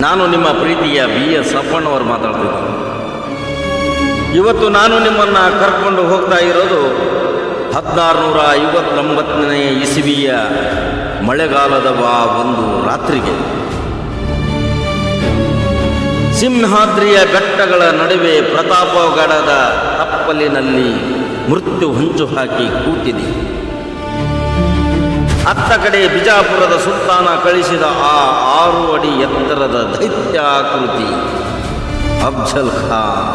ನಾನು ನಿಮ್ಮ ಪ್ರೀತಿಯ BS ಅಪ್ಪಣ್ಣವರು ಮಾತಾಡ್ತಿದ್ದೆ. ಇವತ್ತು ನಾನು ನಿಮ್ಮನ್ನು ಕರ್ಕೊಂಡು ಹೋಗ್ತಾ ಇರೋದು 1659ನೇ ಇಸವಿಯ ಮಳೆಗಾಲದ ಒಂದು ರಾತ್ರಿಗೆ ಸಿಂಹಾದ್ರಿಯ ಬೆಟ್ಟಗಳ ನಡುವೆ ಪ್ರತಾಪಗಢದ ತಪ್ಪಲಿನಲ್ಲಿ ಮೃತ್ಯು ಹೊಂಚು ಹಾಕಿ ಕೂತಿದೆ. ಅತ್ತ ಕಡೆ ಬಿಜಾಪುರದ ಸುಲ್ತಾನ ಕಳಿಸಿದ ಆ 6 ಅಡಿ ಎತ್ತರದ ದೈತ್ಯಾಕೃತಿ ಅಫ್ಜಲ್ ಖಾನ್.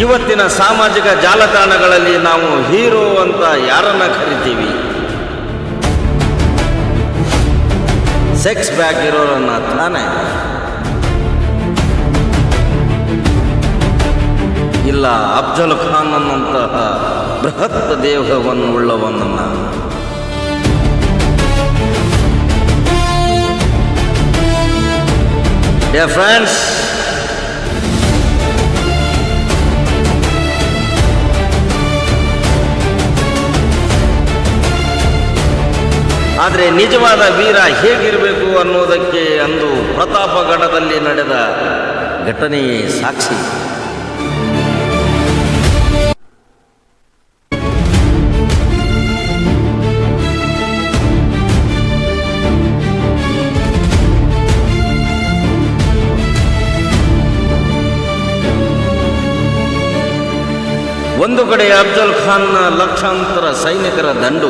ಇವತ್ತಿನ ಸಾಮಾಜಿಕ ಜಾಲತಾಣಗಳಲ್ಲಿ ನಾವು ಹೀರೋ ಅಂತ ಯಾರನ್ನ ಕರಿತೀವಿ? ಸೆಕ್ಸ್ ಬ್ಯಾಕ್ ಇರೋರನ್ನ ತಾನೆ? ಇಲ್ಲ, ಅಫ್ಜಲ್ ಖಾನ್ ಅನ್ನಂತಹ ಬೃಹತ್ ದೇಹವನ್ನು ಉಳ್ಳವನನ್ನ. ಡಿಯರ್ ಫ್ರೆಂಡ್ಸ್, ಆದರೆ ನಿಜವಾದ ವೀರ ಹೇಗಿರಬೇಕು ಅನ್ನೋದಕ್ಕೆ ಅಂದು ಪ್ರತಾಪಗಢದಲ್ಲಿ ನಡೆದ ಘಟನೆಯೇ ಸಾಕ್ಷಿ. ಒಂದು ಕಡೆ ಅಫ್ಜಲ್ ಖಾನ್ನ ಲಕ್ಷಾಂತರ ಸೈನಿಕರ ದಂಡು,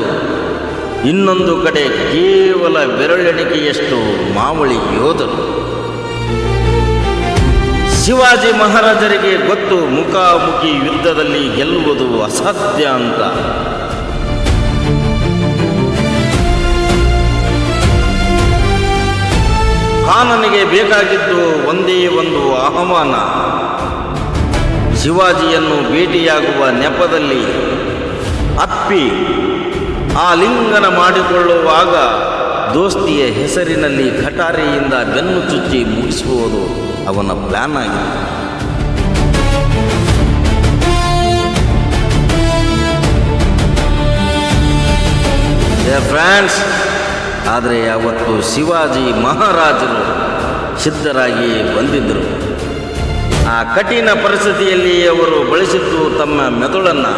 ಇನ್ನೊಂದು ಕಡೆ ಕೇವಲ ಬೆರಳೆಣಿಕೆಯಷ್ಟು ಮಾವಳಿ ಯೋಧರು. ಶಿವಾಜಿ ಮಹಾರಾಜರಿಗೆ ಗೊತ್ತು, ಮುಖಾಮುಖಿ ಯುದ್ಧದಲ್ಲಿ ಗೆಲ್ಲುವುದು ಅಸಾಧ್ಯ ಅಂತ. ಖಾನನಿಗೆ ಬೇಕಾಗಿದ್ದು ಒಂದೇ ಒಂದು ಆಹ್ವಾನ. ಶಿವಾಜಿಯನ್ನು ಭೇಟಿಯಾಗುವ ನೆಪದಲ್ಲಿ ಅಪ್ಪಿ ಆಲಿಂಗನ ಮಾಡಿಕೊಳ್ಳುವಾಗ ದೋಸ್ತಿಯ ಹೆಸರಿನಲ್ಲಿ ಕಟಾರಿಯಿಂದ ಬೆನ್ನು ಚುಚ್ಚಿ ಮುಗಿಸುವುದು ಅವನ ಪ್ಲಾನ್ ಆಗಿದೆ. ಫ್ರೆಂಡ್ಸ್, ಆದರೆ ಅವತ್ತು ಶಿವಾಜಿ ಮಹಾರಾಜರು ಸಿದ್ಧರಾಗಿ ಬಂದಿದ್ದರು. ಆ ಕಠಿಣ ಪರಿಸ್ಥಿತಿಯಲ್ಲಿ ಅವರು ಬಳಸಿದ್ದು ತಮ್ಮ ಮೆದುಳನ್ನು.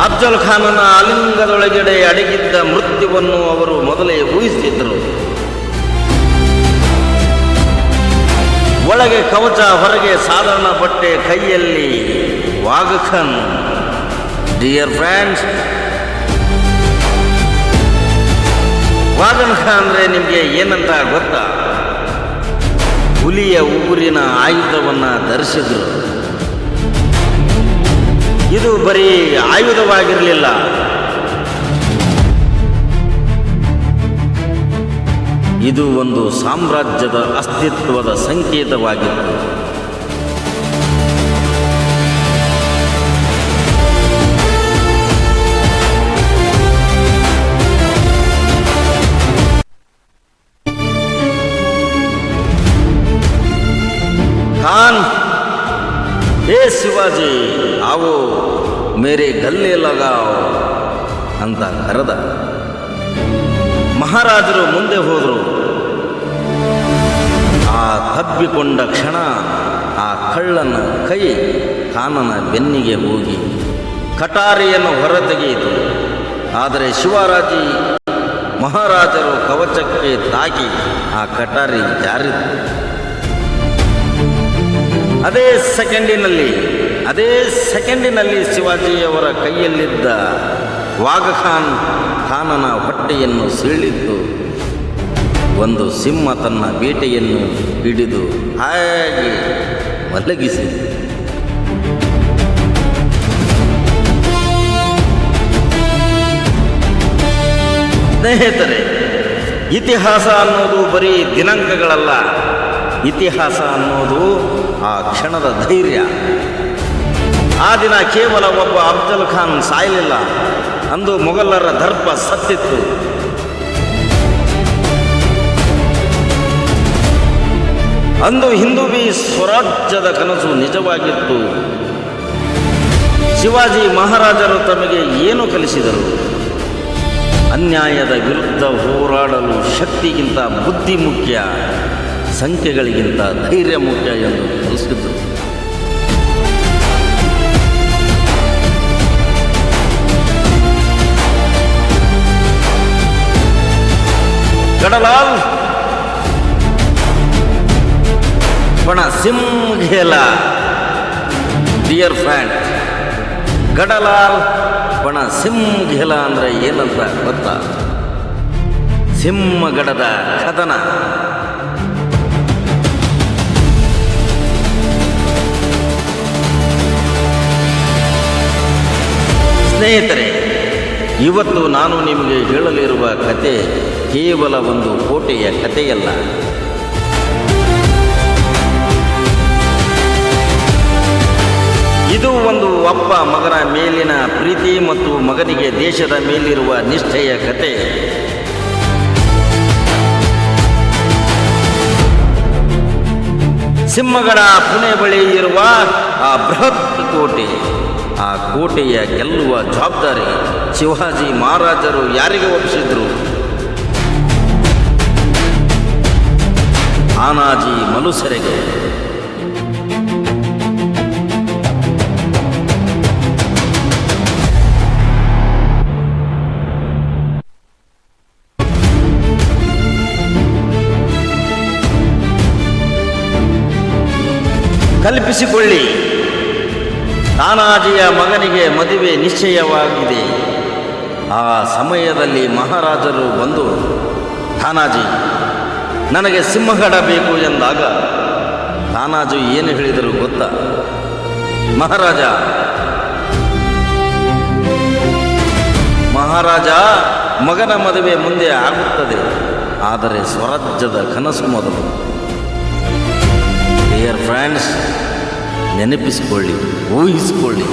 ಅಫ್ಜಲ್ ಖಾನನ ಆಲಿಂಗದೊಳಗಡೆ ಅಡಗಿದ್ದ ಮೃತ್ಯುವನ್ನು ಅವರು ಮೊದಲೇ ಊಹಿಸಿದ್ದರು. ಒಳಗೆ ಕವಚ, ಹೊರಗೆ ಸಾಧಾರಣ ಬಟ್ಟೆ, ಕೈಯಲ್ಲಿ ವಾಘಖಾನ್. ಡಿಯರ್ ಫ್ರೆಂಡ್ಸ್, ವಾಘನ್ ಖಾನ್ ಅಂದರೆ ನಿಮಗೆ ಏನಂತ ಗೊತ್ತಾ? ಹುಲಿಯ ಉಗುರಿನ ಆಯುಧವನ್ನು ಧರಿಸಿದ್ರು. ಇದು ಬರೀ ಆಯುಧವಾಗಿರಲಿಲ್ಲ, ಇದು ಒಂದು ಸಾಮ್ರಾಜ್ಯದ ಅಸ್ತಿತ್ವದ ಸಂಕೇತವಾಗಿತ್ತು. ಖಾನ್, ಹೇ ಶಿವಾಜಿ, ಆವೋ ಮೇರೆ ಗಲ್ಲೆ ಲಗಾವ್ ಅಂತ ಕರೆದ. ಮಹಾರಾಜರು ಮುಂದೆ ಹೋದರು. ಆ ತಬ್ಬಿಕೊಂಡ ಕ್ಷಣ ಆ ಕಳ್ಳನ ಕೈ ಖಾನನ ಬೆನ್ನಿಗೆ ಹೋಗಿ ಕಟಾರಿಯನ್ನು ಹೊರತೆಗೆಯಿತು. ಆದರೆ ಶಿವಾಜಿ ಮಹಾರಾಜರು ಕವಚಕ್ಕೆ ತಾಗಿ ಆ ಕಟಾರಿ ಜಾರಿತು. ಅದೇ ಸೆಕೆಂಡಿನಲ್ಲಿ ಶಿವಾಜಿಯವರ ಕೈಯಲ್ಲಿದ್ದ ವಾಘಖಾನ್ ಖಾನನ ಹೊಟ್ಟೆಯನ್ನು ಸೀಳಿದ್ದು. ಒಂದು ಸಿಂಹ ತನ್ನ ಬೇಟೆಯನ್ನು ಹಿಡಿದು ಹಾಗೆ ಮಲಗಿಸಿತು. ಸ್ನೇಹಿತರೆ, ಇತಿಹಾಸ ಅನ್ನೋದು ಬರೀ ದಿನಾಂಕಗಳಲ್ಲ. ಇತಿಹಾಸ ಅನ್ನೋದು ಆ ಕ್ಷಣದ ಧೈರ್ಯ. ಆ ದಿನ ಕೇವಲ ಒಬ್ಬ ಅಫ್ಜಲ್ ಖಾನ್ ಸಾಯಲಿಲ್ಲ, ಅಂದು ಮೊಘಲರ ದರ್ಪ ಸತ್ತಿತ್ತು. ಅಂದು ಹಿಂದೂವಿ ಸ್ವರಾಜ್ಯದ ಕನಸು ನಿಜವಾಗಿತ್ತು. ಶಿವಾಜಿ ಮಹಾರಾಜರು ತಮಗೆ ಏನು ಕಲಿಸಿದರು? ಅನ್ಯಾಯದ ವಿರುದ್ಧ ಹೋರಾಡಲು ಶಕ್ತಿಗಿಂತ ಬುದ್ಧಿ ಮುಖ್ಯ, ಸಂಖ್ಯೆಗಳಿಗಿಂತ ಧೈರ್ಯ ಮುಖ್ಯ ಎಂದು ಕಲಿಸಿದರು. ಗಡಲಾಲ್ ಬಣ ಸಿಂಘೇಲ. ಡಿಯರ್ ಫ್ರೆಂಡ್, ಗಡಲಾಲ್ ಬಣ ಸಿಂಘೇಲ ಅಂದರೆ ಏನಂತ ಗೊತ್ತಾ? ಸಿಂಹಗಡದ ಕದನ. ಸ್ನೇಹಿತರೆ, ಇವತ್ತು ನಾನು ನಿಮಗೆ ಹೇಳಲಿರುವ ಕತೆ ಕೇವಲ ಒಂದು ಕೋಟೆಯ ಕಥೆಯಲ್ಲ. ಇದು ಒಂದು ಅಪ್ಪ ಮಗನ ಮೇಲಿನ ಪ್ರೀತಿ ಮತ್ತು ಮಗನಿಗೆ ದೇಶದ ಮೇಲಿರುವ ನಿಷ್ಠೆಯ ಕತೆ. ಸಿಂಹಗಡ ಪುಣೆ ಬಳಿ ಇರುವ ಆ ಬೃಹತ್ ಕೋಟೆ, ಆ ಕೋಟೆಯ ಗೆಲ್ಲುವ ಜವಾಬ್ದಾರಿ ಶಿವಾಜಿ ಮಹಾರಾಜರು ಯಾರಿಗೆ ಒಪ್ಪಿಸಿದ್ರು? ತಾನಾಜಿ ಮಲುಸರೆಗೆ. ಕಲ್ಪಿಸಿಕೊಳ್ಳಿ, ತಾನಾಜಿಯ ಮಗನಿಗೆ ಮದುವೆ ನಿಶ್ಚಯವಾಗಿದೆ. ಆ ಸಮಯದಲ್ಲಿ ಮಹಾರಾಜರು ಬಂದು, ತಾನಾಜಿ ನನಗೆ ಸಿಂಹಗಡ ಬೇಕು ಎಂದಾಗ ತಾನಾಜಿ ಏನು ಹೇಳಿದರು ಗೊತ್ತಾ? ಮಹಾರಾಜ, ಮಗನ ಮದುವೆ ಮುಂದೆ ಆಗುತ್ತದೆ, ಆದರೆ ಸ್ವರಾಜ್ಯದ ಕನಸು ಮೊದಲು. ಡಿಯರ್ ಫ್ರೆಂಡ್ಸ್, ನೆನಪಿಸಿಕೊಳ್ಳಿ, ಊಹಿಸಿಕೊಳ್ಳಿ.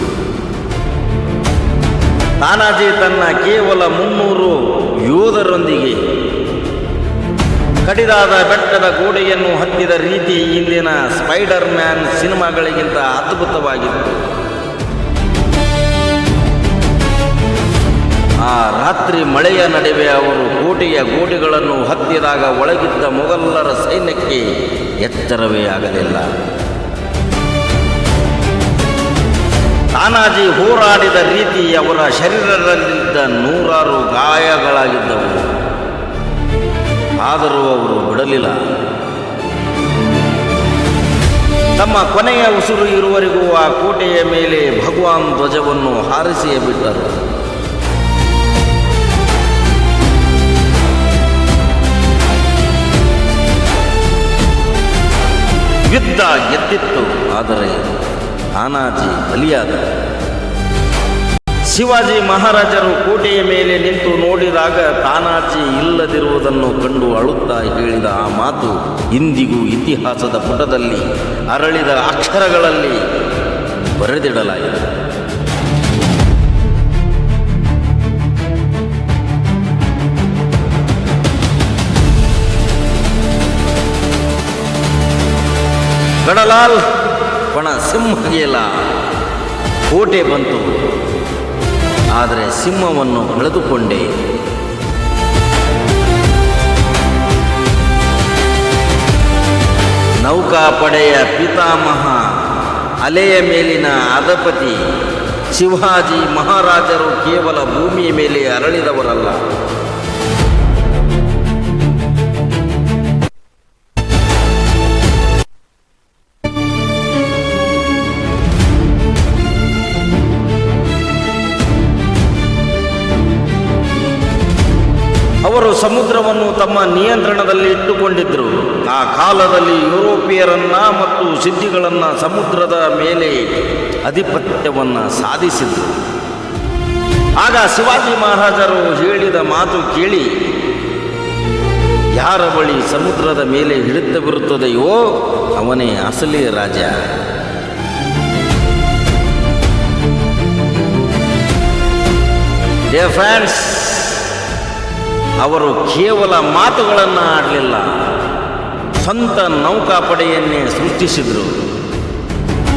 ತಾನಾಜಿ ತನ್ನ ಕೇವಲ 300 ಯೋಧರೊಂದಿಗೆ ಕಡಿದಾದ ಬೆಟ್ಟದ ಗೋಡೆಯನ್ನು ಹತ್ತಿದ ರೀತಿ ಇಂದಿನ ಸ್ಪೈಡರ್ ಮ್ಯಾನ್ ಸಿನಿಮಾಗಳಿಗಿಂತ ಅದ್ಭುತವಾಗಿತ್ತು. ಆ ರಾತ್ರಿ ಮಳೆಯ ನಡುವೆ ಅವರು ಕೋಟೆಯ ಗೋಡೆಗಳನ್ನು ಹತ್ತಿದಾಗ ಒಳಗಿದ್ದ ಮೊಘಲರ ಸೈನ್ಯಕ್ಕೆ ಎಚ್ಚರವೇ ಆಗಲಿಲ್ಲ. ತಾನಾಜಿ ಹೋರಾಡಿದ ರೀತಿ ಅವರ ಶರೀರದಲ್ಲಿದ್ದ 100 ಗಾಯಗಳಾಗಿದ್ದವು. ಆದರೂ ಅವರು ಬಿಡಲಿಲ್ಲ. ತಮ್ಮ ಕೊನೆಯ ಉಸಿರು ಇರುವವರೆಗೂ ಆ ಕೋಟೆಯ ಮೇಲೆ ಭಗವಾನ್ ಧ್ವಜವನ್ನು ಹಾರಿಸಿಯೇ ಬಿಟ್ಟರು. ಯುದ್ಧ ಗೆದ್ದಿತ್ತು, ಆದರೆ ತಾನಾಜಿ ಬಲಿಯಾದ. ಶಿವಾಜಿ ಮಹಾರಾಜರು ಕೋಟೆಯ ಮೇಲೆ ನಿಂತು ನೋಡಿದಾಗ ತಾನಾಜಿ ಇಲ್ಲದಿರುವುದನ್ನು ಕಂಡು ಅಳುತ್ತಾ ಹೇಳಿದ ಆ ಮಾತು ಇಂದಿಗೂ ಇತಿಹಾಸದ ಪುಟದಲ್ಲಿ ಅರಳಿದ ಅಕ್ಷರಗಳಲ್ಲಿ ಬರೆದಿಡಲಾಗಿದೆ. ಗಡಲಾಲ್ ಬಣ ಸಿಂಹಗೇಲ. ಕೋಟೆ ಬಂತು, ಆದರೆ ಸಿಂಹವನ್ನು ಕಳೆದುಕೊಂಡೆ. ನೌಕಾಪಡೆಯ ಪಿತಾಮಹ, ಅಲೆಯ ಮೇಲಿನ ಅಧಿಪತಿ ಶಿವಾಜಿ ಮಹಾರಾಜರು ಕೇವಲ ಭೂಮಿಯ ಮೇಲೆ ಅರಳಿದವರಲ್ಲ, ಅವರು ಸಮುದ್ರವನ್ನು ತಮ್ಮ ನಿಯಂತ್ರಣದಲ್ಲಿ ಇಟ್ಟುಕೊಂಡಿದ್ದರು. ಆ ಕಾಲದಲ್ಲಿ ಯುರೋಪಿಯರನ್ನ ಮತ್ತು ಸಿದ್ಧಿಗಳನ್ನು ಸಮುದ್ರದ ಮೇಲೆ ಆಧಿಪತ್ಯವನ್ನು ಸಾಧಿಸಿದರು. ಆಗ ಶಿವಾಜಿ ಮಹಾರಾಜರು ಹೇಳಿದ ಮಾತು ಕೇಳಿ, ಯಾರ ಬಳಿ ಸಮುದ್ರದ ಮೇಲೆ ಹಿಡಿತವಿರುತ್ತದೆಯೋ ಅವನೇ ಅಸಲಿ ರಾಜ. ಡಿಯರ್ ಫ್ರೆಂಡ್ಸ್, ಅವರು ಕೇವಲ ಮಾತುಗಳನ್ನು ಆಡಲಿಲ್ಲ, ಸ್ವಂತ ನೌಕಾಪಡೆಯನ್ನೇ ಸೃಷ್ಟಿಸಿದರು.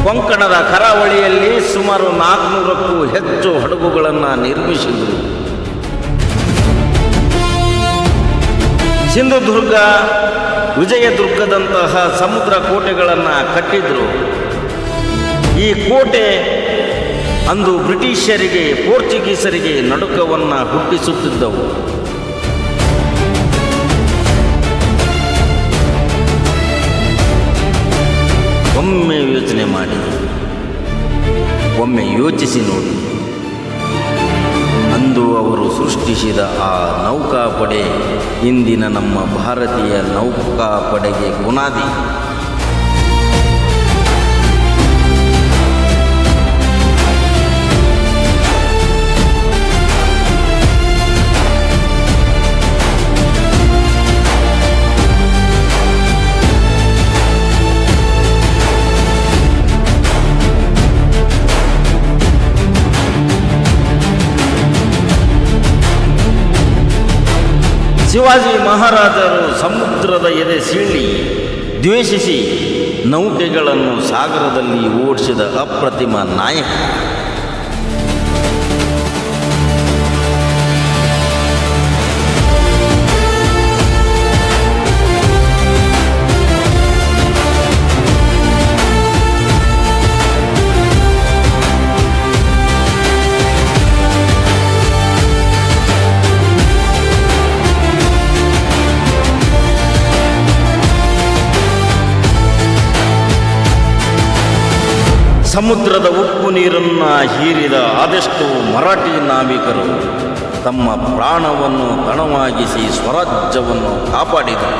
ಕೊಂಕಣದ ಕರಾವಳಿಯಲ್ಲಿ ಸುಮಾರು 400ಕ್ಕೂ ಹೆಚ್ಚು ಹಡಗುಗಳನ್ನು ನಿರ್ಮಿಸಿದರು. ಸಿಂಧುದುರ್ಗ, ವಿಜಯದುರ್ಗದಂತಹ ಸಮುದ್ರ ಕೋಟೆಗಳನ್ನು ಕಟ್ಟಿದರು. ಈ ಕೋಟೆ ಅಂದು ಬ್ರಿಟಿಷರಿಗೆ, ಪೋರ್ಚುಗೀಸರಿಗೆ ನಡುಕವನ್ನು ಹುಟ್ಟಿಸುತ್ತಿದ್ದವು. ಒಮ್ಮೆ ಯೋಚನೆ ಮಾಡಿ, ಒಮ್ಮೆ ಯೋಚಿಸಿ ನೋಡಿ. ಅಂದು ಅವರು ಸೃಷ್ಟಿಸಿದ ಆ ನೌಕಾಪಡೆ ಇಂದಿನ ನಮ್ಮ ಭಾರತೀಯ ನೌಕಾಪಡೆಗೆ ಬುನಾದಿ. ಶಿವಾಜಿ ಮಹಾರಾಜರು ಸಮುದ್ರದ ಎದೆ ಸೀಳಿ ದ್ವೇಷಿಸಿ ನೌಕೆಗಳನ್ನು ಸಾಗರದಲ್ಲಿ ಓಡಿಸಿದ ಅಪ್ರತಿಮ ನಾಯಕ. ಸಮುದ್ರದ ಉಪ್ಪು ನೀರನ್ನು ಹೀರಿದ ಅದೆಷ್ಟೋ ಮರಾಠಿ ನಾವಿಕರು ತಮ್ಮ ಪ್ರಾಣವನ್ನು ತಣವಾಗಿಸಿ ಸ್ವರಾಜ್ಯವನ್ನು ಕಾಪಾಡಿದರು.